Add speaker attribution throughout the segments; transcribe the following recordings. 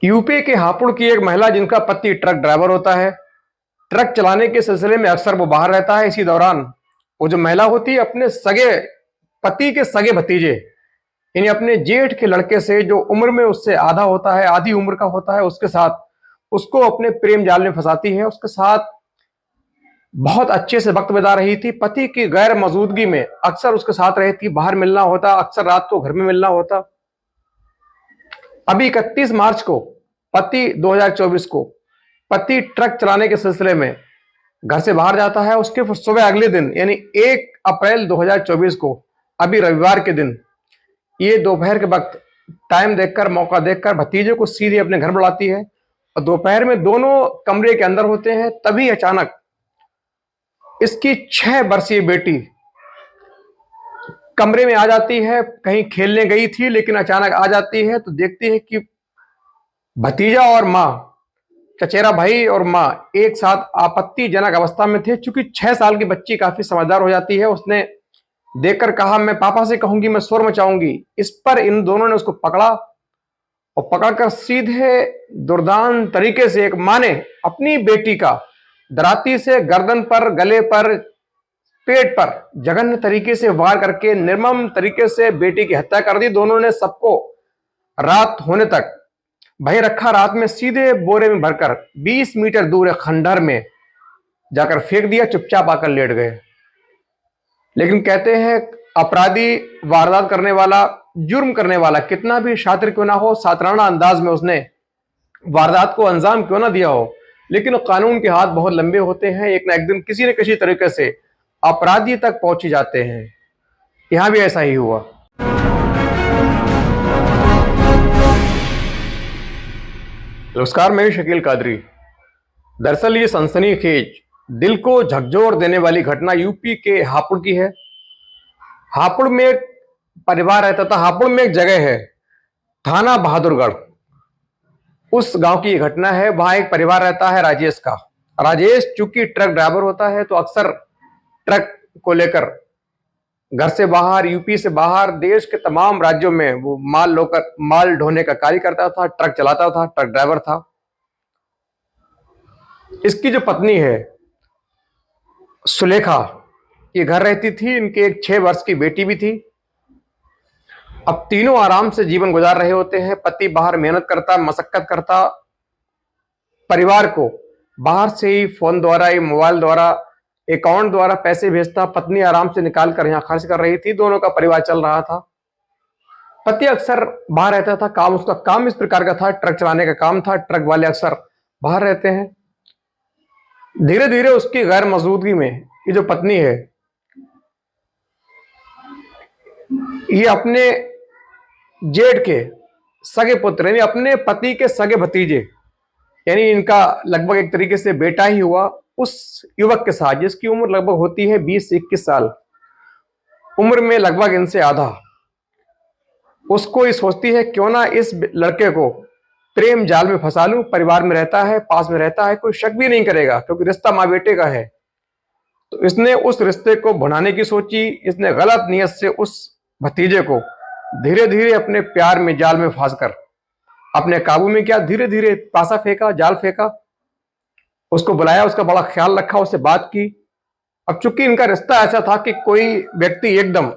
Speaker 1: UP के हापुड़ की एक महिला जिनका पति ट्रक ड्राइवर होता है। ट्रक चलाने के सिलसिले में अक्सर वो बाहर रहता है। इसी दौरान वो जो महिला होती है अपने सगे पति के सगे भतीजे यानी अपने जेठ के लड़के से, जो उम्र में उससे आधा होता है, आधी उम्र का होता है, उसके साथ उसको अपने प्रेम जाल में फंसाती है। उसके साथ बहुत अच्छे से वक्त बिता रही थी। पति की गैर मौजूदगी में अक्सर उसके साथ रहती, बाहर मिलना होता, अक्सर रात को घर में मिलना होता। अभी 31 मार्च को 2024 को पति ट्रक चलाने के सिलसिले में घर से बाहर जाता है। उसके सुबह अगले दिन यानी 1 अप्रैल 2024 को, अभी रविवार के दिन, ये दोपहर के वक्त टाइम देखकर, मौका देखकर भतीजे को सीधे अपने घर बुलाती है। और दोपहर में दोनों कमरे के अंदर होते हैं, तभी अचानक इसकी 6 वर्षीय बेटी कमरे में आ जाती है। कहीं खेलने गई थी लेकिन अचानक आ जाती है तो देखती है कि भतीजा और माँ, चचेरा भाई और माँ एक साथ आपत्तिजनक अवस्था में थे। चूंकि 6 साल की बच्ची काफी समझदार हो जाती है, उसने देखकर कहा, मैं पापा से कहूंगी, मैं शोर मचाऊंगी। इस पर इन दोनों ने उसको पकड़ा और पकड़कर सीधे दुर्दान तरीके से एक माँ ने अपनी बेटी का दराती से गर्दन पर, गले पर, पेट पर जघन्य तरीके से वार करके निर्मम तरीके से बेटी की हत्या कर दी। दोनों ने सबको रात होने तक वहीं रखा। रात में सीधे बोरे में भरकर 20 मीटर दूर खंडहर में जाकर फेंक दिया। चुपचाप आकर लेट गए। लेकिन कहते हैं अपराधी, वारदात करने वाला, जुर्म करने वाला कितना भी शातिर क्यों ना हो, सातराना अंदाज में उसने वारदात को अंजाम क्यों ना दिया हो, लेकिन कानून के हाथ बहुत लंबे होते हैं। एक ना एक दिन किसी न किसी तरीके से अपराधी तक पहुंच ही जाते हैं। यहां भी ऐसा ही हुआ। नमस्कार, मैं शकील कादरी। दरअसल ये सनसनीखेज, दिल को झकझोर देने वाली घटना यूपी के हापुड़ की है। हापुड़ में एक परिवार रहता था। हापुड़ में एक जगह है, थाना बहादुरगढ़, उस गांव की ये घटना है। वहां एक परिवार रहता है राजेश का। राजेश चूंकि ट्रक ड्राइवर होता है तो अक्सर ट्रक को लेकर घर से बाहर, यूपी से बाहर, देश के तमाम राज्यों में वो माल ढोने का कार्य करता था, ट्रक चलाता था, ट्रक ड्राइवर था। इसकी जो पत्नी है सुलेखा, ये घर रहती थी। इनके एक 6 वर्ष की बेटी भी थी। अब तीनों आराम से जीवन गुजार रहे होते हैं। पति बाहर मेहनत करता, मशक्कत करता, परिवार को बाहर से ही फोन द्वारा, मोबाइल द्वारा, अकाउंट द्वारा पैसे भेजता। पत्नी आराम से निकाल कर यहां खर्च कर रही थी। दोनों का परिवार चल रहा था। पति अक्सर बाहर रहता था। उसका काम इस प्रकार का था, ट्रक चलाने का काम था। ट्रक वाले अक्सर बाहर रहते हैं। धीरे धीरे उसकी गैर मौजूदगी में ये जो पत्नी है, ये अपने जेठ के सगे पुत्र यानी अपने पति के सगे भतीजे, यानी इनका लगभग एक तरीके से बेटा ही हुआ, उस युवक के साथ, जिसकी उम्र लगभग होती है 20 से 21 साल, उम्र में लगभग इनसे आधा, उसको ये सोचती है क्यों ना इस लड़के को प्रेम जाल में फंसा लूं। परिवार में रहता है, पास में रहता है, कोई शक भी नहीं करेगा क्योंकि रिश्ता माँ बेटे का है। तो इसने उस रिश्ते को भुनाने की सोची। इसने गलत नियत से उस भतीजे को धीरे धीरे अपने प्यार में, जाल में फंसकर अपने काबू में किया। धीरे धीरे पासा फेंका, जाल फेंका, उसको बुलाया, उसका बड़ा ख्याल रखा, उससे बात की। अब चूंकि इनका रिश्ता ऐसा था कि कोई व्यक्ति एकदम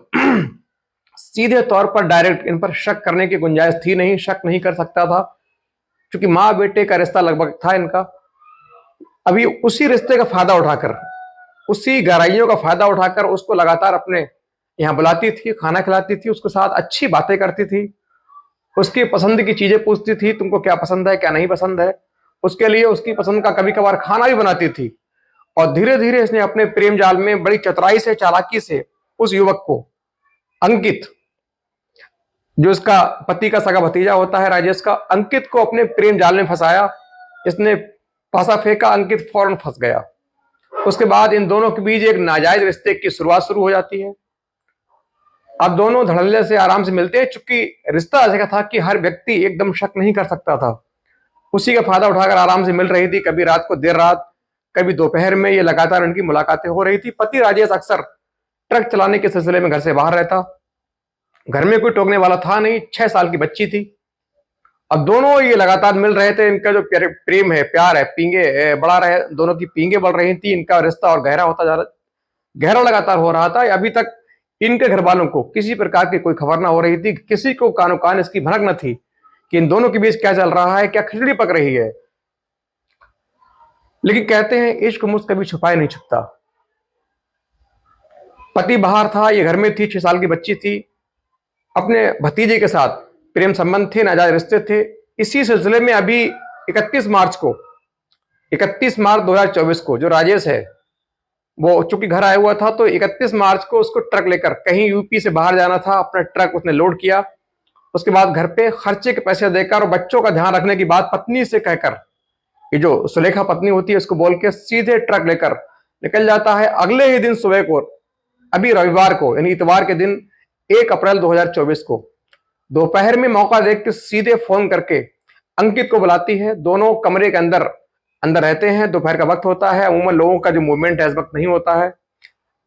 Speaker 1: सीधे तौर पर डायरेक्ट इन पर शक करने की गुंजाइश थी नहीं, शक नहीं कर सकता था, क्योंकि माँ बेटे का रिश्ता लगभग था इनका। अभी उसी रिश्ते का फायदा उठाकर, उसी गहराइयों का फायदा उठाकर उसको लगातार अपने यहाँ बुलाती थी, खाना खिलाती थी, उसके साथ अच्छी बातें करती थी, उसकी पसंद की चीजें पूछती थी, तुमको क्या पसंद है, क्या नहीं पसंद है। उसके लिए उसकी पसंद का कभी कभार खाना भी बनाती थी। और धीरे धीरे इसने अपने प्रेम जाल में बड़ी चतुराई से, चालाकी से उस युवक को, अंकित, जो इसका पति का सगा भतीजा होता है राजेश का, अंकित को अपने प्रेम जाल में फंसाया। इसने पासा फेंका, अंकित फौरन फंस गया। उसके बाद इन दोनों के बीच एक नाजायज रिश्ते की शुरुआत शुरू हो जाती है। अब दोनों धड़ल्ले से आराम से मिलते हैं। चूंकि रिश्ता ऐसा था कि हर व्यक्ति एकदम शक नहीं कर सकता था, उसी का फायदा उठाकर आराम से मिल रही थी। कभी रात को देर रात, कभी दोपहर में, ये लगातार इनकी मुलाकातें हो रही थी। पति राजेश अक्सर ट्रक चलाने के सिलसिले में घर से बाहर रहता। घर में कोई टोकने वाला था नहीं। 6 साल की बच्ची थी। अब दोनों ये लगातार मिल रहे थे, इनका जो प्रेम है, प्यार है, पींगे बढ़ा रहे, दोनों की पींगे बढ़ रही थी, इनका रिश्ता और गहरा होता जा रहा, गहरा लगातार हो रहा था। अभी तक इनके घर वालों को किसी प्रकार की कोई खबर ना हो रही थी, किसी को कानो कान इसकी भनक न थी कि इन दोनों के बीच क्या चल रहा है, क्या खिचड़ी पक रही है। लेकिन कहते हैं इश्क मुझ कभी छुपाए नहीं छुपता। पति बाहर था, ये घर में थी, 6 साल की बच्ची थी, अपने भतीजे के साथ प्रेम संबंध थे, नाजायज रिश्ते थे। इसी सिलसिले में अभी 31 मार्च 2024 को जो राजेश है वो चूंकि घर आया हुआ था, तो 31 मार्च को उसको ट्रक लेकर कहीं यूपी से बाहर जाना था, अपना ट्रक उसने लोड किया। उसके बाद घर पे खर्चे के पैसे देकर और बच्चों का ध्यान रखने की बात पत्नी से कहकर, ये जो सुलेखा पत्नी होती है उसको बोल के सीधे ट्रक लेकर निकल जाता है। अगले ही दिन सुबह को, अभी रविवार को यानी इतवार के दिन 1 अप्रैल 2024 को दोपहर में मौका देख के सीधे फोन करके अंकित को बुलाती है। दोनों कमरे के अंदर रहते हैं, दोपहर का वक्त होता है, अमूमन लोगों का जो मूवमेंट है इस वक्त नहीं होता है।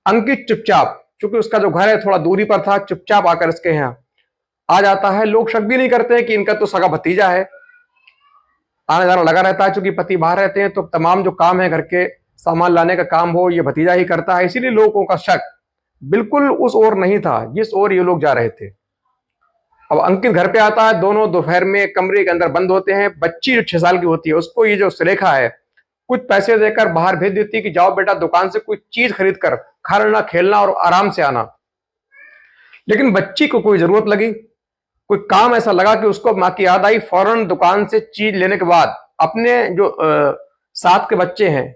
Speaker 1: अंकित चुपचाप, चूंकि उसका जो घर है थोड़ा दूरी पर था, चुपचाप आकर इसके यहाँ आ जाता है। लोग शक भी नहीं करते हैं कि इनका तो सगा भतीजा है, आना जाना लगा रहता है। चूंकि पति बाहर रहते हैं तो तमाम जो काम है घर के सामान लाने का काम हो ये भतीजा ही करता है, इसीलिए लोगों का शक बिल्कुल उस ओर नहीं था जिस ओर ये लोग जा रहे थे। अब अंकित घर पे आता है, दोनों दोपहर में कमरे के अंदर बंद होते हैं। बच्ची जो 6 साल की होती है उसको ये जो सुलेखा है कुछ पैसे देकर बाहर भेज देती है कि जाओ बेटा दुकान से कोई चीज खरीद कर खाना खेलना और आराम से आना। लेकिन बच्ची को कोई जरूरत लगी, कोई काम ऐसा लगा कि उसको माँ की याद आई। फौरन दुकान से चीज लेने के बाद अपने जो साथ के बच्चे हैं,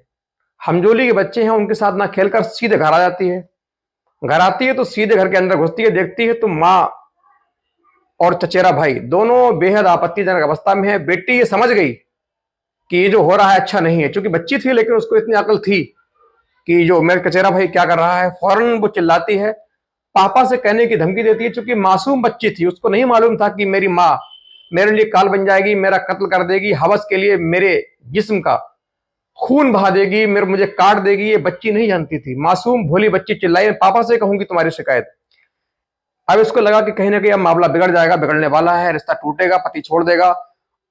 Speaker 1: हमजोली के बच्चे हैं, उनके साथ ना खेलकर सीधे घर आ जाती है। घर आती है तो सीधे घर के अंदर घुसती है, देखती है तो माँ और चचेरा भाई दोनों बेहद आपत्तिजनक अवस्था में है। बेटी ये समझ गई कि ये जो हो रहा है अच्छा नहीं है, क्योंकि बच्ची थी लेकिन उसको इतनी अकल थी कि जो मेरा चचेरा भाई क्या कर रहा है। फौरन वो चिल्लाती है, पापा से कहने की धमकी देती है। चूंकि मासूम बच्ची थी, उसको नहीं मालूम था कि मेरी माँ मेरे लिए काल बन जाएगी, मेरा कत्ल कर देगी, हवस के लिए मेरे जिस्म का खून बहा देगी, मुझे काट देगी। ये बच्ची नहीं जानती थी, मासूम भोली बच्ची चिल्लाई, पापा से कहूंगी तुम्हारी शिकायत। अब इसको लगा कि कहीं ना कहीं अब मामला बिगड़ जाएगा, बिगड़ने वाला है, रिश्ता टूटेगा, पति छोड़ देगा।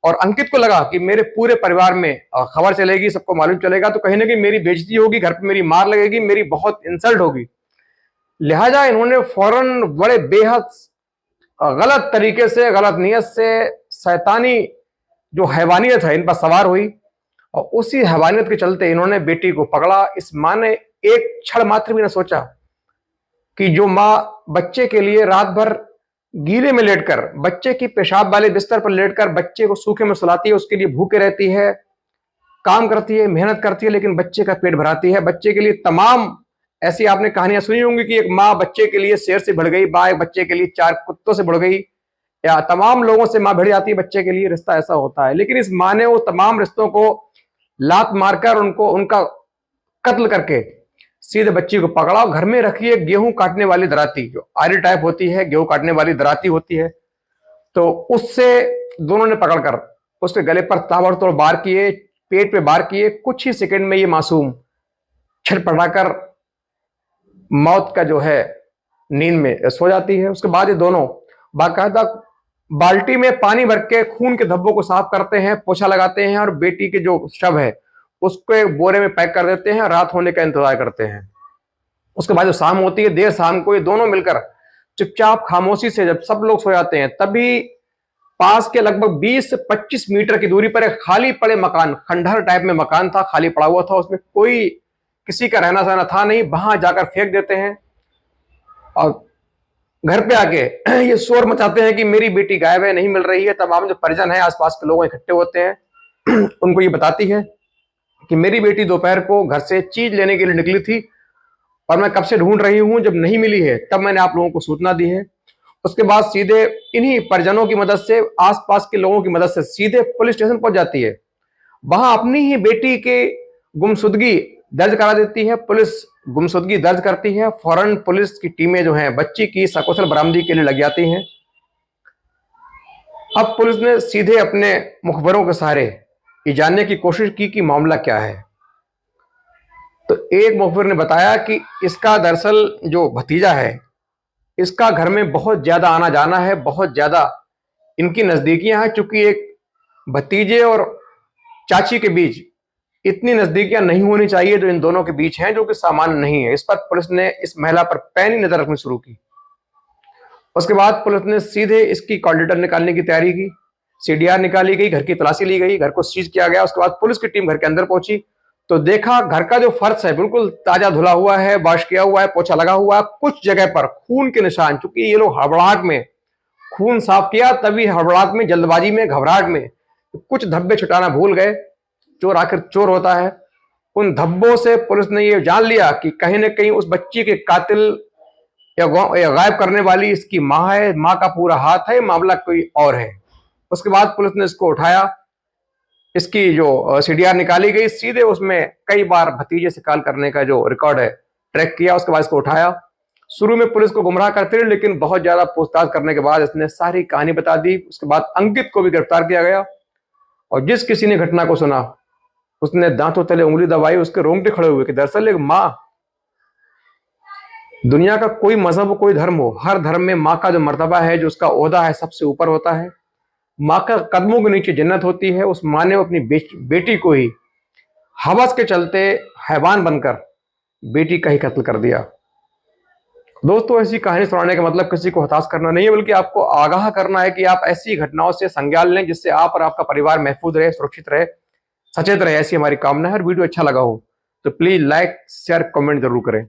Speaker 1: और अंकित को लगा कि मेरे पूरे परिवार में खबर चलेगी, सबको मालूम चलेगा तो कहीं ना कहीं मेरी बेइज्जती होगी, घर पे मेरी मार लगेगी, मेरी बहुत इंसल्ट होगी। लिहाजा इन्होंने फौरन बड़े बेहद गलत तरीके से, गलत नियत से, शैतानी जो हैवानियत है इन पर सवार हुई और उसी हैवानियत के चलते इन्होंने बेटी को पकड़ा। इस माँ ने एक क्षण मात्र भी न सोचा कि जो माँ बच्चे के लिए रात भर गीले में लेटकर, बच्चे की पेशाब वाले बिस्तर पर लेटकर बच्चे को सूखे में सुलाती है, उसके लिए भूखे रहती है, काम करती है, मेहनत करती है, लेकिन बच्चे का पेट भराती है। बच्चे के लिए तमाम ऐसी आपने कहानियां सुनी होंगी कि एक माँ बच्चे के लिए शेर से भिड़ गई, माँ एक बच्चे के लिए 4 कुत्तों से भिड़ गई, या तमाम लोगों से माँ भिड़ जाती है बच्चे के लिए। रिश्ता ऐसा होता है। लेकिन इस माँ ने वो तमाम रिश्तों को लात मारकर उनका कत्ल करके सीधे बच्ची को पकड़ा और घर में रखी है गेहूं काटने वाली दराती, जो आयरन टाइप होती है, गेहूं काटने वाली दराती होती है, तो उससे दोनों ने पकड़कर उसके गले पर ताबड़तोड़ वार किए, पेट पे वार किए। कुछ ही सेकंड में ये मासूम छटपटाकर मौत का जो है नींद में सो जाती है। उसके बाद ये दोनों बाकायदा बाल्टी में पानी भर के खून के धब्बों को साफ करते हैं, पोछा लगाते हैं और बेटी के जो शव है उसको एक बोरे में पैक कर देते हैं, रात होने का इंतजार करते हैं। उसके बाद जो शाम होती है, देर शाम को ये दोनों मिलकर चुपचाप खामोशी से, जब सब लोग सो जाते हैं, तभी पास के लगभग 20 से 25 मीटर की दूरी पर एक खाली पड़े मकान, खंडहर टाइप में मकान था, खाली पड़ा हुआ था, उसमें कोई किसी का रहना सहना था नहीं, वहां जाकर फेंक देते हैं और घर पे आके ये शोर मचाते हैं कि मेरी बेटी गायब है, नहीं मिल रही है। तमाम जो परिजन है, आसपास के लोग इकट्ठे होते हैं, उनको ये बताती है कि मेरी बेटी दोपहर को घर से चीज लेने के लिए निकली थी और मैं कब से ढूंढ रही हूं, जब नहीं मिली है तब मैंने आप लोगों को सूचना दी है। उसके बाद सीधे इन्हीं परिजनों की मदद से, आसपास के लोगों की मदद से सीधे पुलिस स्टेशन पहुंच जाती है। वहां अपनी ही बेटी के गुमशुदगी दर्ज करा देती है। पुलिस गुमशुदगी दर्ज करती है, फौरन पुलिस की टीमें जो हैं बच्ची की सकुशल बरामदी के लिए लग जाती हैं। अब पुलिस ने सीधे अपने मुखबरों के सहारे ये जानने की कोशिश की कि मामला क्या है। तो एक मुखबिर ने बताया कि इसका दरअसल जो भतीजा है, इसका घर में बहुत ज्यादा आना जाना है, बहुत ज्यादा इनकी नजदीकियां हैं। चूंकि एक भतीजे और चाची के बीच इतनी नजदीकियां नहीं होनी चाहिए जो इन दोनों के बीच हैं, जो कि सामान्य नहीं है। इस पर पुलिस ने इस महिला पर पैनी नजर रखनी शुरू की। उसके बाद पुलिस ने सीधे इसकी कॉल डिटेल निकालने की तैयारी की। सीडीआर निकाली गई, घर की तलाशी ली गई, घर को सीज किया गया। उसके बाद पुलिस की टीम घर के अंदर पहुंची तो देखा घर का जो फर्श है बिल्कुल ताजा धुला हुआ है, वॉश किया हुआ है, पोछा लगा हुआ है। कुछ जगह पर खून के निशान, चूंकि ये लोग हड़बड़ाहट में खून साफ किया, तभी हड़बड़ाहट में, जल्दबाजी में, घबराहट में कुछ धब्बे छुटाना भूल गए। चोर आखिर चोर होता है। उन धब्बों से पुलिस ने यह जान लिया कि कहीं ना कहीं उस बच्ची के कातिल या गायब करने वाली इसकी मां है, मां का पूरा हाथ है, मामला कोई और है। उसके बाद पुलिस ने इसको उठाया, इसकी जो सीडीआर निकाली गई, सीधे उसमें कई बार भतीजे से कॉल करने का जो रिकॉर्ड है ट्रैक किया। उसके बाद इसको उठाया। शुरू में पुलिस को गुमराह करते रहे, लेकिन बहुत ज्यादा पूछताछ करने के बाद इसने सारी कहानी बता दी। उसके बाद अंकित को भी गिरफ्तार किया गया और जिस किसी ने घटना को सुना उसने दांतों तले उंगली दबाई, उसके रोंगटे खड़े हुए कि दरअसल एक मां, दुनिया का कोई मजहब हो, कोई धर्म हो, हर धर्म में मां का जो मर्तबा है, जो उसका ओहदा है, सबसे ऊपर होता है। मां का कदमों के नीचे जन्नत होती है। उस मां ने अपनी बेटी को ही हवस के चलते हैवान बनकर बेटी का ही कत्ल कर दिया। दोस्तों, ऐसी कहानी सुनाने का मतलब किसी को हताश करना नहीं है, बल्कि आपको आगाह करना है कि आप ऐसी घटनाओं से संज्ञान लें जिससे आप और आपका परिवार महफूज रहे, सुरक्षित रहे, सचेत रहे। ऐसी हमारी कामना है। और वीडियो अच्छा लगा हो तो प्लीज लाइक, शेयर, कमेंट जरूर करें।